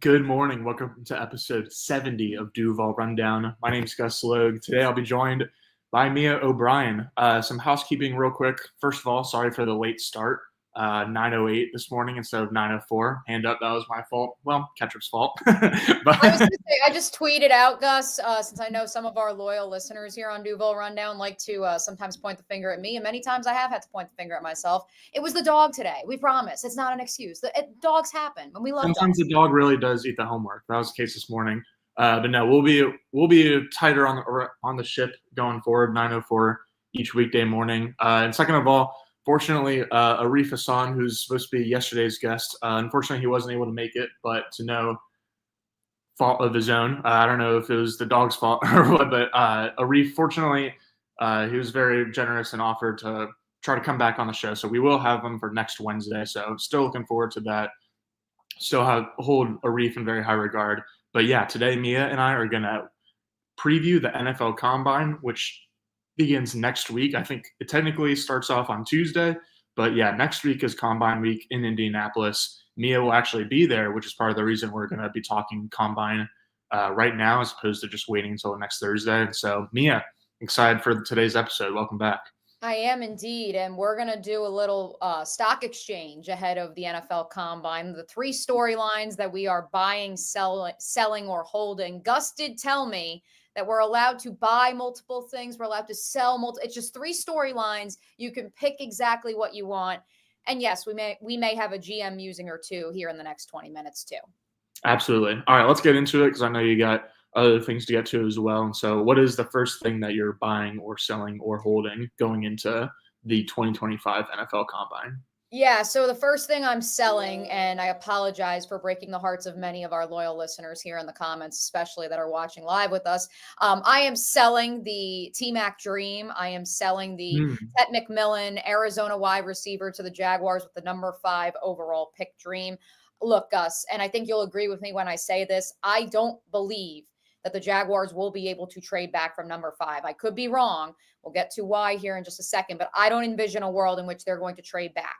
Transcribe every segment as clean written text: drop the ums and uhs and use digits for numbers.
Good morning. Welcome to episode 70 of Duval Rundown. My name's Gus Logue. Today I'll be joined by Mia O'Brien. Some housekeeping real quick. First of all, sorry for the late start. 9:08 this morning instead of 9:04. Hand up, that was my fault. Well, Ketchup's fault. But I was gonna say, I just tweeted out, Gus, since I know some of our loyal listeners here on Duval Rundown like to sometimes point the finger at me, and many times I have had to point the finger at myself. It was the dog today. We promise. It's not an excuse. Dogs happen, and we love Sometimes dogs. The dog really does eat the homework. That was the case this morning. But no, we'll be tighter on the ship going forward. 9:04 each weekday morning. And second of all, fortunately, Arif Hassan, who's supposed to be yesterday's guest, unfortunately he wasn't able to make it, but to no fault of his own. I don't know if it was the dog's fault or what, but Arif, fortunately, he was very generous and offered to try to come back on the show. So we will have him for next Wednesday. So still looking forward to that. Still hold Arif in very high regard. But yeah, today Mia and I are going to preview the NFL Combine, which begins next week. I think it technically starts off on Tuesday, but yeah, next week is Combine week in Indianapolis. Mia will actually be there, which is part of the reason we're going to be talking Combine right now as opposed to just waiting until next Thursday. And so Mia, excited for today's episode. Welcome back. I am indeed, and we're going to do a little stock exchange ahead of the NFL Combine. The three storylines that we are buying, selling, or holding. Gus did tell me that we're allowed to buy multiple things. We're allowed to sell multiple. It's just three storylines. You can pick exactly what you want. And yes, we may have a GM musing or two here in the next 20 minutes too. Absolutely. All right, let's get into it because I know you got other things to get to as well. And so what is the first thing that you're buying or selling or holding going into the 2025 NFL Combine? Yeah, so the first thing I'm selling, and I apologize for breaking the hearts of many of our loyal listeners here in the comments, especially that are watching live with us. I am selling the T-Mac Dream. I am selling the Ted McMillan, Arizona wide receiver to the Jaguars with the number 5 overall pick Dream. Look, Gus, and I think you'll agree with me when I say this, I don't believe that the Jaguars will be able to trade back from number 5. I could be wrong. We'll get to why here in just a second, but I don't envision a world in which they're going to trade back.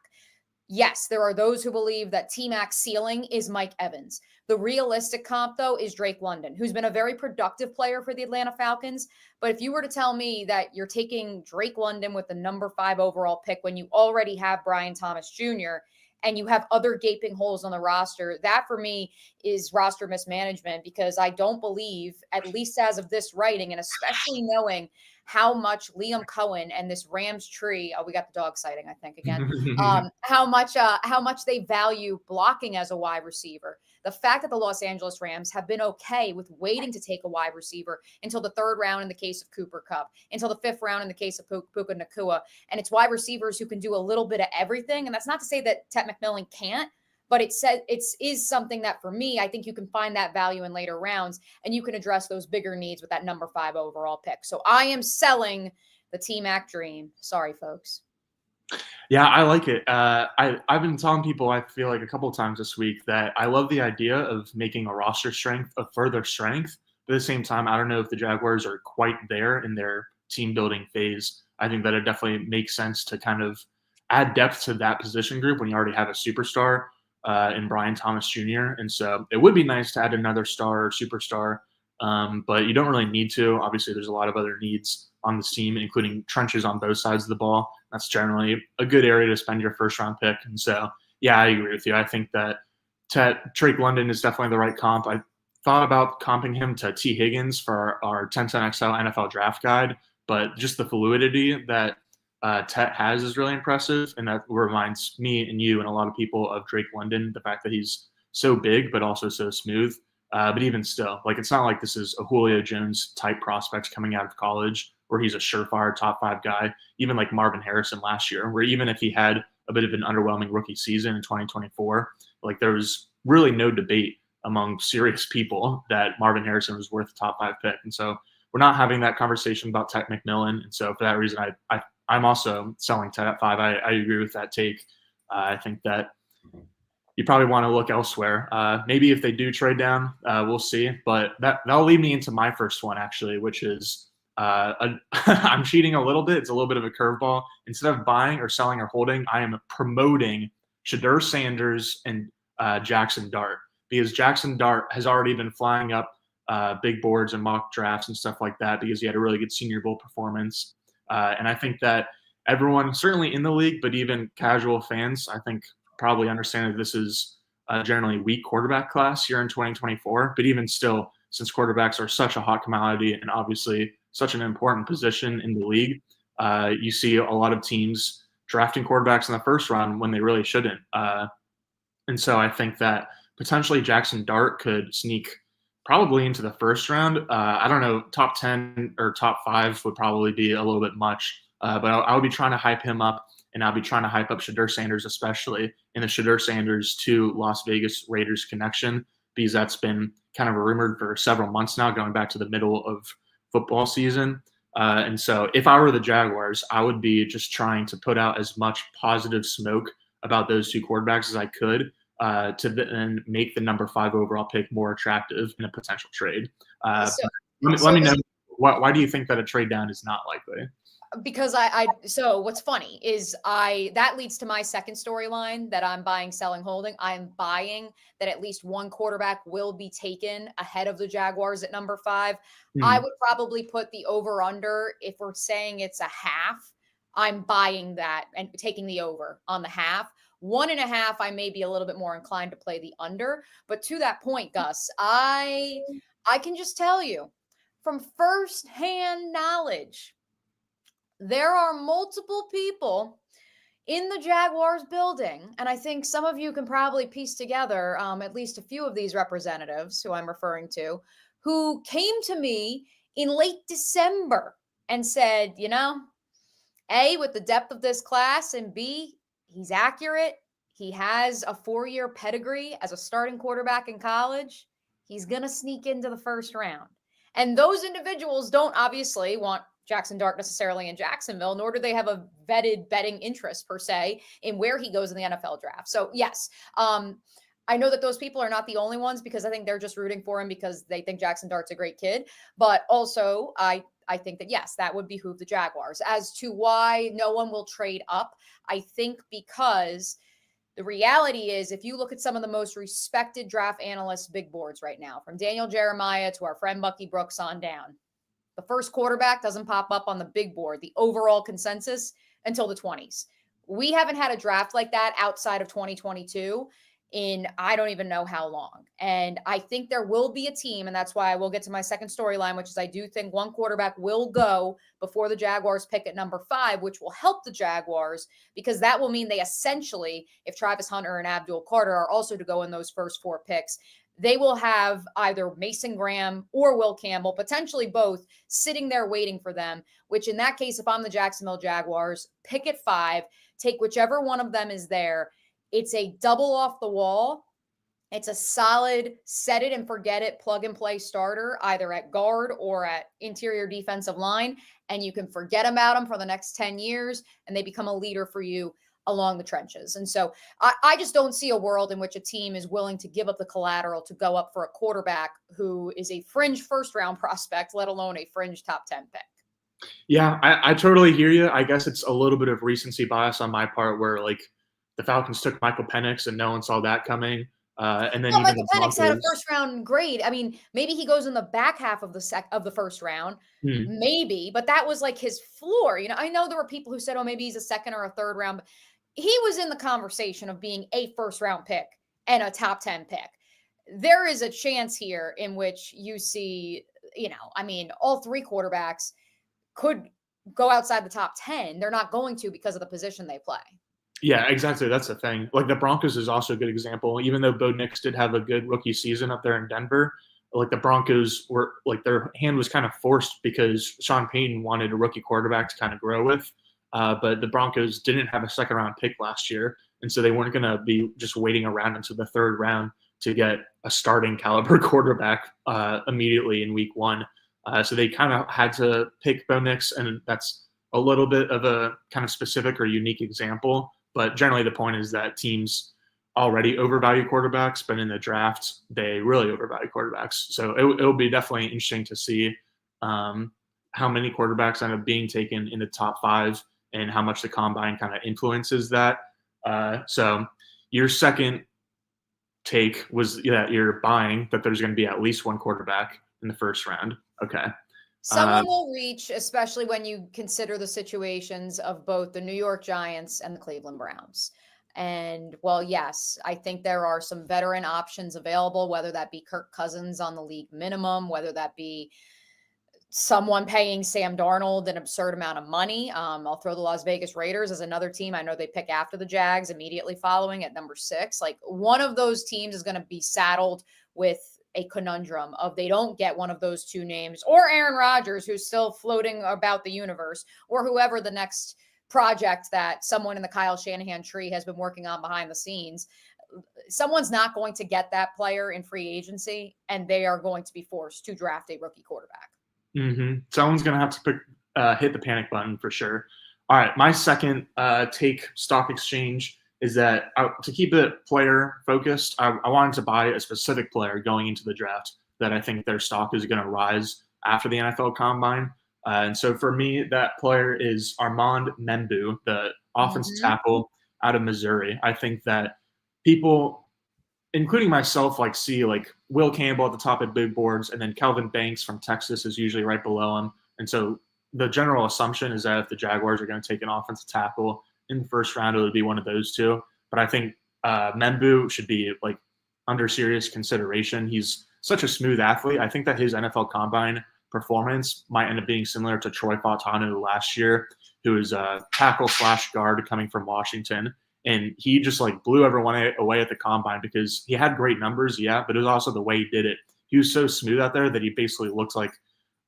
Yes, there are those who believe that T-Mac's ceiling is Mike Evans. The realistic comp, though, is Drake London, who's been a very productive player for the Atlanta Falcons. But if you were to tell me that you're taking Drake London with the number 5 overall pick when you already have Brian Thomas Jr., and you have other gaping holes on the roster, that for me is roster mismanagement, because I don't believe, at least as of this writing, and especially knowing how much Liam Cohen and this Rams tree, we got the dog sighting, I think, again, how much they value blocking as a wide receiver. The fact that the Los Angeles Rams have been okay with waiting to take a wide receiver until the 3rd round in the case of Cooper Kupp, until the 5th round in the case of Puka Nacua. And it's wide receivers who can do a little bit of everything. And that's not to say that Ted McMillan can't, but it is something that, for me, I think you can find that value in later rounds, and you can address those bigger needs with that number 5 overall pick. So I am selling the T-Mac Dream. Sorry, folks. Yeah, I like it. I've been telling people, I feel like a couple of times this week, that I love the idea of making a roster strength a further strength. But at the same time, I don't know if the Jaguars are quite there in their team building phase. I think that it definitely makes sense to kind of add depth to that position group when you already have a superstar in Brian Thomas Jr. And so it would be nice to add another star or superstar, but you don't really need to. Obviously, there's a lot of other needs on this team, including trenches on both sides of the ball. That's generally a good area to spend your first-round pick. And so, yeah, I agree with you. I think that Drake London is definitely the right comp. I thought about comping him to T. Higgins for our 10-10XL NFL draft guide, but just the fluidity that Tet has is really impressive, and that reminds me and you and a lot of people of Drake London, the fact that he's so big but also so smooth. But even still, like, it's not like this is a Julio Jones type prospect coming out of college where he's a surefire top 5 guy, even like Marvin Harrison last year, where even if he had a bit of an underwhelming rookie season in 2024. Like there was really no debate among serious people that Marvin Harrison was worth a top 5 pick. And so we're not having that conversation about Ted McMillan. And so for that reason, I'm also selling Ted at 5. I agree with that take. I think that you probably want to look elsewhere. Maybe if they do trade down, we'll see. But that'll lead me into my first one, actually, which is I'm cheating a little bit. It's a little bit of a curveball. Instead of buying or selling or holding, I am promoting Shedeur Sanders and Jackson Dart, because Jackson Dart has already been flying up big boards and mock drafts and stuff like that because he had a really good Senior Bowl performance. And I think that everyone, certainly in the league, but even casual fans, I think probably understand that this is a generally weak quarterback class here in 2024. But even still, since quarterbacks are such a hot commodity and obviously such an important position in the league, you see a lot of teams drafting quarterbacks in the first round when they really shouldn't. And so I think that potentially Jackson Dart could sneak probably into the first round. I don't know, top 10 or top 5 would probably be a little bit much, but I would be trying to hype him up, and I'll be trying to hype up Shedeur Sanders, especially in the Shedeur Sanders to Las Vegas Raiders connection, because that's been kind of rumored for several months now, going back to the middle of football season. And so if I were the Jaguars, I would be just trying to put out as much positive smoke about those 2 quarterbacks as I could, to then make the number 5 overall pick more attractive in a potential trade. Let me know, why do you think that a trade down is not likely? Because so what's funny is that leads to my second storyline that I'm buying, selling, holding. I'm buying that at least one quarterback will be taken ahead of the Jaguars at number 5. I would probably put the over under. If we're saying it's a half, I'm buying that and taking the over on the half. 1.5, I may be a little bit more inclined to play the under. But to that point, Gus, I can just tell you from firsthand knowledge, there are multiple people in the Jaguars building, and I think some of you can probably piece together at least a few of these representatives who I'm referring to, who came to me in late December and said, A, with the depth of this class, and B, he's accurate. He has a 4-year pedigree as a starting quarterback in college. He's going to sneak into the first round. And those individuals don't obviously want Jackson Dart necessarily in Jacksonville, nor do they have a vetted betting interest per se in where he goes in the NFL draft. So yes, I know that those people are not the only ones, because I think they're just rooting for him because they think Jackson Dart's a great kid. But also I think that, yes, that would behoove the Jaguars. As to why no one will trade up, I think because the reality is, if you look at some of the most respected draft analysts' big boards right now, from Daniel Jeremiah to our friend Bucky Brooks on down, the first quarterback doesn't pop up on the big board, the overall consensus, until the 20s. We haven't had a draft like that outside of 2022 in I don't even know how long. And I think there will be a team, and that's why I will get to my second storyline, which is I do think one quarterback will go before the Jaguars pick at number 5, which will help the Jaguars, because that will mean they essentially, if Travis Hunter and Abdul Carter are also to go in those first 4 picks, they will have either Mason Graham or Will Campbell, potentially both, sitting there waiting for them, which in that case, if I'm the Jacksonville Jaguars, pick at 5, take whichever one of them is there. It's a double off the wall. It's a solid set it and forget it, plug and play starter, either at guard or at interior defensive line. And you can forget about them for the next 10 years, and they become a leader for you along the trenches. And so I just don't see a world in which a team is willing to give up the collateral to go up for a quarterback who is a fringe first round prospect, let alone a fringe top 10 pick. Yeah, I totally hear you. I guess it's a little bit of recency bias on my part, where like the Falcons took Michael Penix and no one saw that coming. And then Michael Penix had a first round grade. I mean, maybe he goes in the back half of the first round, maybe, but that was like his floor. I know there were people who said, oh, maybe he's a second or a third round, but he was in the conversation of being a first round pick and a top 10 pick. There is a chance here in which you see, all 3 quarterbacks could go outside the top 10. They're not going to because of the position they play. Yeah, exactly. That's the thing. Like the Broncos is also a good example. Even though Bo Nix did have a good rookie season up there in Denver, like the Broncos were like their hand was kind of forced because Sean Payton wanted a rookie quarterback to kind of grow with. but the Broncos didn't have a second round pick last year. And so they weren't going to be just waiting around until the third round to get a starting caliber quarterback immediately in week one. So they kind of had to pick Bo Nix, and that's a little bit of a kind of specific or unique example. But generally, the point is that teams already overvalue quarterbacks, but in the draft, they really overvalue quarterbacks. So it'll be definitely interesting to see how many quarterbacks end up being taken in the top 5 and how much the combine kind of influences that. So your second take was that you're buying that there's going to be at least one quarterback in the first round. Okay. Someone will reach, especially when you consider the situations of both the New York Giants and the Cleveland Browns. And well, yes, I think there are some veteran options available, whether that be Kirk Cousins on the league minimum, whether that be someone paying Sam Darnold an absurd amount of money. I'll throw the Las Vegas Raiders as another team. I know they pick after the Jags immediately following at number 6. Like one of those teams is going to be saddled with a conundrum of they don't get one of those two names, or Aaron Rodgers, who's still floating about the universe, or whoever the next project that someone in the Kyle Shanahan tree has been working on behind the scenes. Someone's not going to get that player in free agency, and they are going to be forced to draft a rookie quarterback. Mm-hmm. Someone's going to have to hit the panic button for sure. All right. My second take stock exchange is that to keep it player focused, I wanted to buy a specific player going into the draft that I think their stock is going to rise after the NFL Combine. And so for me, that player is Armand Meo, the offensive tackle out of Missouri. I think that people, including myself, like see like Will Campbell at the top of big boards, and then Kelvin Banks from Texas is usually right below him. And so the general assumption is that if the Jaguars are going to take an offensive tackle in the first round, it would be one of those two. But I think Meo should be like under serious consideration. He's such a smooth athlete. I think that his NFL Combine performance might end up being similar to Troy Fautanu last year, who is a tackle/guard coming from Washington. And he just like blew everyone away at the Combine because he had great numbers, yeah, but it was also the way he did it. He was so smooth out there that he basically looks like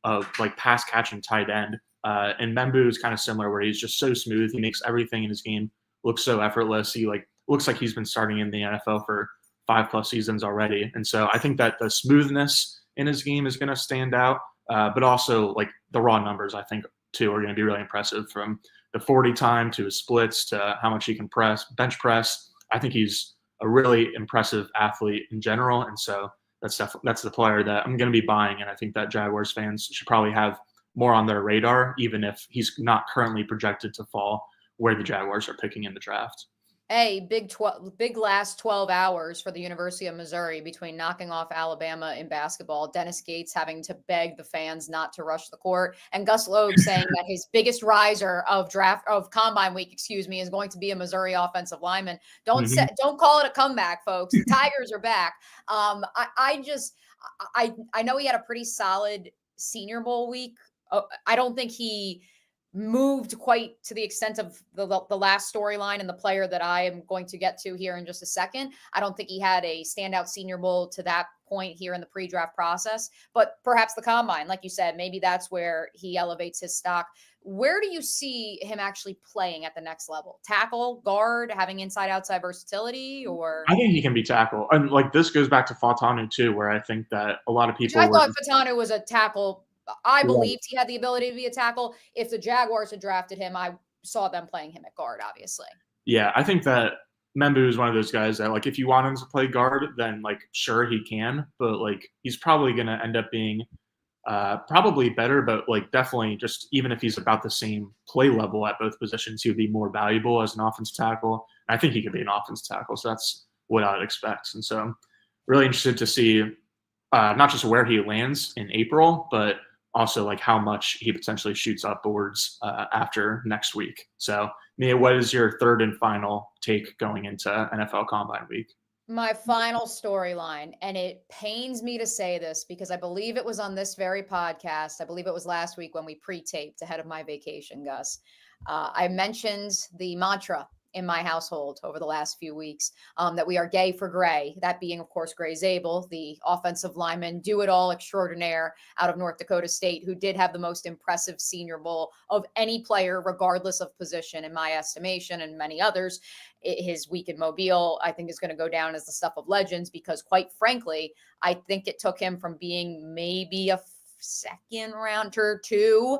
a pass catching tight end. And Meo is kind of similar, where he's just so smooth. He makes everything in his game look so effortless. He like looks like he's been starting in the NFL for 5+ seasons already. And so I think that the smoothness in his game is going to stand out, but also like the raw numbers, I think too, are going to be really impressive, from the 40 time to his splits to how much he can bench press. I think he's a really impressive athlete in general. And so that's the player that I'm going to be buying. And I think that Jaguars fans should probably have more on their radar, even if he's not currently projected to fall where the Jaguars are picking in the draft. Hey, big last 12 hours for the University of Missouri between knocking off Alabama in basketball, Dennis Gates having to beg the fans not to rush the court, and Gus Logue saying that his biggest riser of Combine week, is going to be a Missouri offensive lineman. Don't call it a comeback, folks. The Tigers are back. I know he had a pretty solid Senior Bowl week. I don't think he moved quite to the extent of the last storyline and the player that I am going to get to here in just a second. I don't think he had a standout Senior Bowl to that point here in the pre-draft process, but perhaps the Combine, like you said, maybe that's where he elevates his stock. Where do you see him actually playing at the next level? Tackle, guard, having inside-outside versatility, or? I think he can be tackle. And like this goes back to Fautanu too, where I think that a lot of people I thought Fautanu was a tackle. I believed he had the ability to be a tackle. If the Jaguars had drafted him, I saw them playing him at guard, obviously. Yeah, I think that Meo is one of those guys that, like, if you want him to play guard, then, like, sure, he can. But, like, he's probably going to end up being probably better, but, like, definitely just even if he's about the same play level at both positions, he would be more valuable as an offensive tackle. I think he could be an offensive tackle, so that's what I'd expect. And so I'm really interested to see not just where he lands in April, but also like how much he potentially shoots upwards after next week. So, Mia, what is your third and final take going into NFL Combine week? My final storyline, and it pains me to say this because I believe it was on this very podcast. I believe it was last week when we pre-taped ahead of my vacation, Gus. I mentioned the mantra in my household over the last few weeks, that we are gay for Gray, that being, of course, Gray Zabel, the offensive lineman, do-it-all extraordinaire out of North Dakota State, who did have the most impressive Senior Bowl of any player, regardless of position, in my estimation, and many others. His week in Mobile, I think, is going to go down as the stuff of legends because, quite frankly, I think it took him from being maybe a second rounder to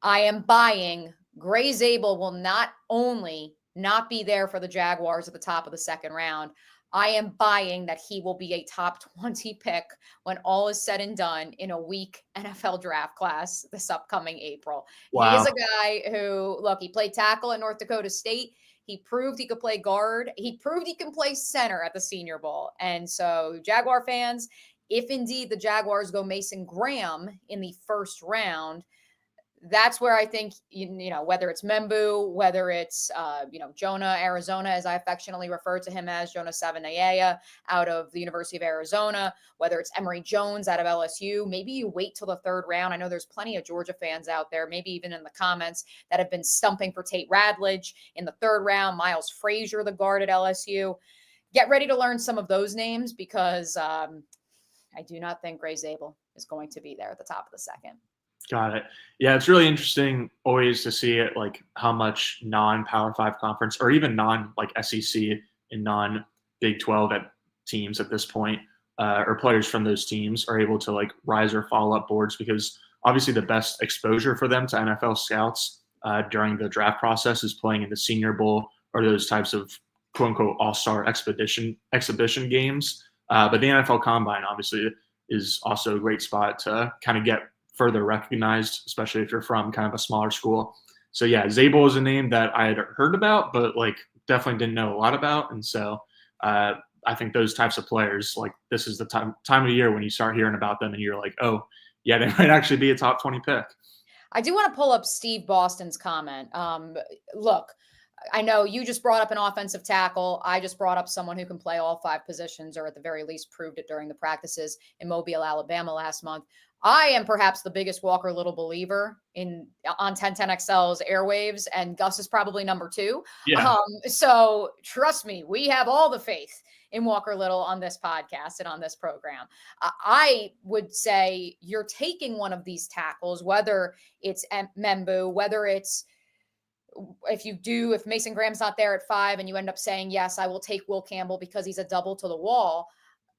I am buying Gray Zabel will not only not be there for the Jaguars at the top of the second round, I am buying that he will be a top 20 pick when all is said and done in a weak NFL draft class this upcoming April. He is Wow. a guy who, look, he played tackle at North Dakota State. He proved he could play guard. He proved he can play center at the Senior Bowl. And so, Jaguar fans, if indeed the Jaguars go Mason Graham in the first round, that's where I think, whether it's Membu, whether it's, Jonah, Arizona, as I affectionately refer to him as, Jonah Savanaya out of the University of Arizona, whether it's Emory Jones out of LSU, maybe you wait till the third round. I know there's plenty of Georgia fans out there, maybe even in the comments, that have been stumping for Tate Radledge in the third round, Miles Frazier, the guard at LSU. Get ready to learn some of those names because I do not think Gray Zabel is going to be there at the top of the second. Got it. Yeah, it's really interesting always to see it, like how much non-Power 5 conference or even non-like SEC and non-Big 12 teams at this point, or players from those teams are able to like rise or fall up boards, because obviously the best exposure for them to NFL scouts during the draft process is playing in the Senior Bowl or those types of quote-unquote all-star exhibition games. But the NFL Combine obviously is also a great spot to kind of get further recognized, especially if you're from kind of a smaller school. So yeah, Zabel is a name that I had heard about, but like definitely didn't know a lot about. And so I think those types of players, like this is the time of year when you start hearing about them and you're like, oh yeah, they might actually be a top 20 pick. I do want to pull up Steve Boston's comment. Look, I know you just brought up an offensive tackle. I just brought up someone who can play all 5 positions, or at the very least proved it during the practices in Mobile, Alabama last month. I am perhaps the biggest Walker Little believer on 1010XL's airwaves, and Gus is probably number 2. Yeah. So trust me, we have all the faith in Walker Little on this podcast and on this program. I would say you're taking one of these tackles, whether it's Membu, whether it's if Mason Graham's not there at 5 and you end up saying, yes, I will take Will Campbell because he's a double to the wall.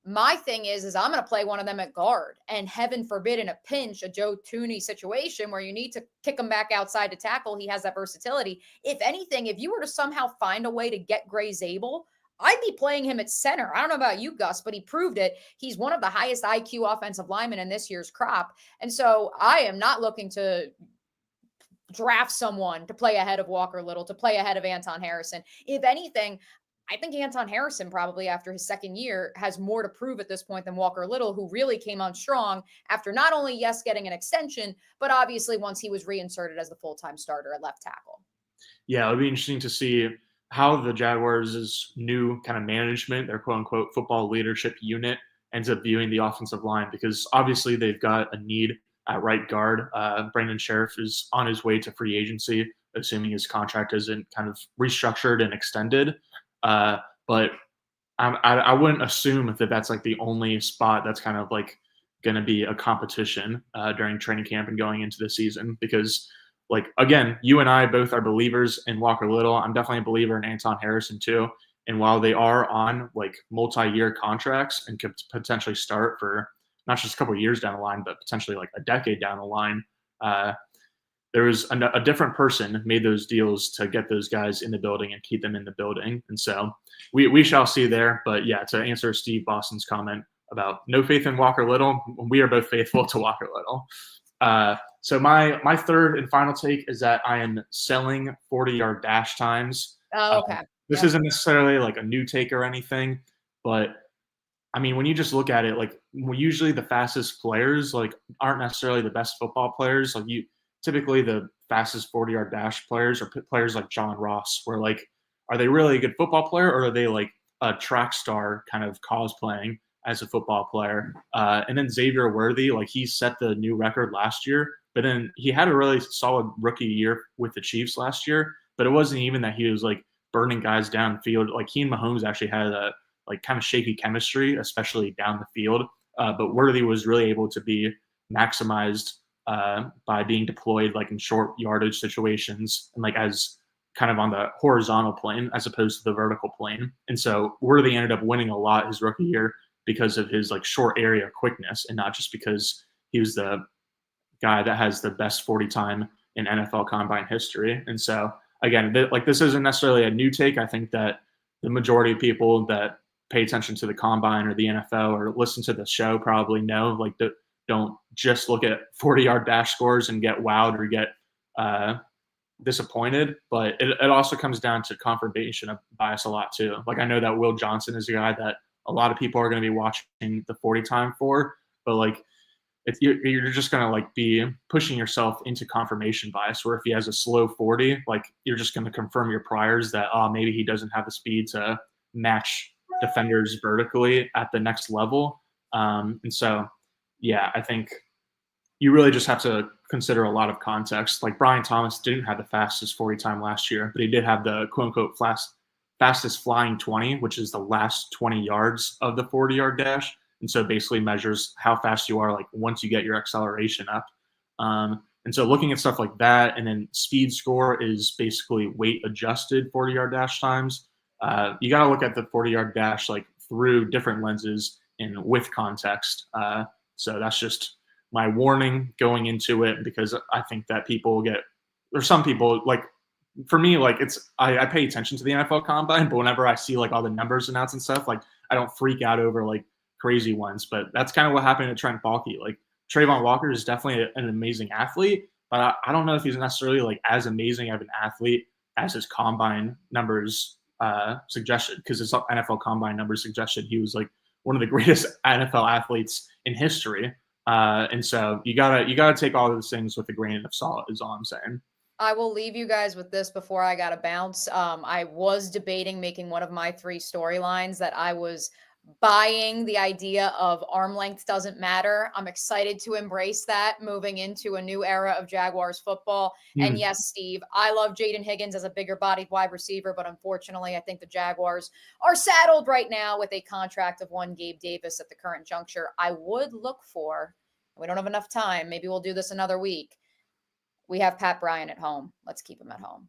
My thing is I'm going to play one of them at guard, and heaven forbid in a pinch, a Joe Thuney situation where you need to kick him back outside to tackle. He has that versatility. If anything, if you were to somehow find a way to get Gray Zabel, I'd be playing him at center. I don't know about you, Gus, but he proved it. He's one of the highest IQ offensive linemen in this year's crop. And so I am not looking to draft someone to play ahead of Walker Little, to play ahead of Anton Harrison. If anything, I think Anton Harrison probably after his second year has more to prove at this point than Walker Little, who really came on strong after not only, yes, getting an extension, but obviously once he was reinserted as the full-time starter at left tackle. Yeah, it'll be interesting to see how the Jaguars' new kind of management, their quote-unquote football leadership unit, ends up viewing the offensive line, because obviously they've got a need at right guard. Brandon Sheriff is on his way to free agency, assuming his contract isn't kind of restructured and extended. But I wouldn't assume that that's like the only spot that's kind of like going to be a competition during training camp and going into the season, because like, again, you and I both are believers in Walker Little. I'm definitely a believer in Anton Harrison too. And while they are on like multi-year contracts and could potentially start for not just a couple of years down the line, but potentially like a decade down the line, there was a different person made those deals to get those guys in the building and keep them in the building. And so we shall see there. But yeah, to answer Steve Boston's comment about no faith in Walker Little, we are both faithful to Walker Little. So my third and final take is that I am selling 40-yard dash times. Oh, okay. This isn't necessarily like a new take or anything, but I mean, when you just look at it, like usually the fastest players like aren't necessarily the best football players. Like typically the fastest 40-yard dash players are players like John Ross, where like, are they really a good football player, or are they like a track star kind of cosplaying as a football player? And then Xavier Worthy, like he set the new record last year, but then he had a really solid rookie year with the Chiefs last year, but it wasn't even that he was like burning guys downfield. Like he and Mahomes actually had a like kind of shaky chemistry, especially down the field. But Worthy was really able to be maximized by being deployed like in short yardage situations and like as kind of on the horizontal plane as opposed to the vertical plane. And so Worthy ended up winning a lot his rookie year because of his like short area quickness and not just because he was the guy that has the best 40 time in NFL combine history. And so again, like this isn't necessarily a new take. I think that the majority of people that pay attention to the combine or the NFL or listen to the show probably know like don't just look at 40-yard dash scores and get wowed or get disappointed, but it also comes down to confirmation bias a lot too. Like I know that Will Johnson is a guy that a lot of people are going to be watching the 40 time for, but like if you're just going to like be pushing yourself into confirmation bias, where if he has a slow 40, like you're just going to confirm your priors that maybe he doesn't have the speed to match defenders vertically at the next level. And so yeah, I think you really just have to consider a lot of context. Like Brian Thomas didn't have the fastest 40 time last year, but he did have the quote unquote fastest flying 20, which is the last 20 yards of the 40-yard dash. And so basically measures how fast you are like once you get your acceleration up. And so looking at stuff like that, and then speed score is basically weight adjusted 40-yard dash times. You got to look at the 40-yard dash like through different lenses and with context. So that's just my warning going into it, because I think that people there's some people like, for me, like I pay attention to the NFL combine, but whenever I see like all the numbers announced and stuff, like I don't freak out over like crazy ones. But that's kind of what happened to Trent Baalke. Like Trayvon Walker is definitely an amazing athlete, but I don't know if he's necessarily like as amazing of an athlete as his combine numbers suggested, because his NFL combine numbers suggested he was like one of the greatest NFL athletes in history. And so you gotta take all of those things with a grain of salt is all I'm saying. I will leave you guys with this before I got to bounce. I was debating making one of my 3 storylines that I was buying the idea of arm length doesn't matter. I'm excited to embrace that moving into a new era of Jaguars football. And yes, Steve, I love Jaden Higgins as a bigger bodied wide receiver, but unfortunately, I think the Jaguars are saddled right now with a contract of one Gabe Davis at the current juncture. I would look for, we don't have enough time, maybe we'll do this another week. We have Pat Bryant at home. Let's keep him at home.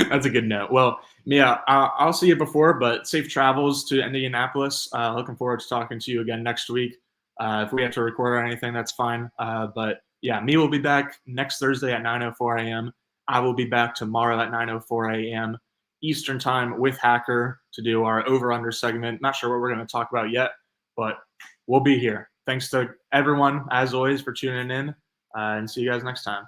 That's a good note. Well, Mia, I'll see you before, but safe travels to Indianapolis. Looking forward to talking to you again next week. If we have to record or anything, that's fine. But yeah, Mia will be back next Thursday at 9:04 a.m. I will be back tomorrow at 9:04 a.m. Eastern time with Hacker to do our over-under segment. Not sure what we're going to talk about yet, but we'll be here. Thanks to everyone, as always, for tuning in, and see you guys next time.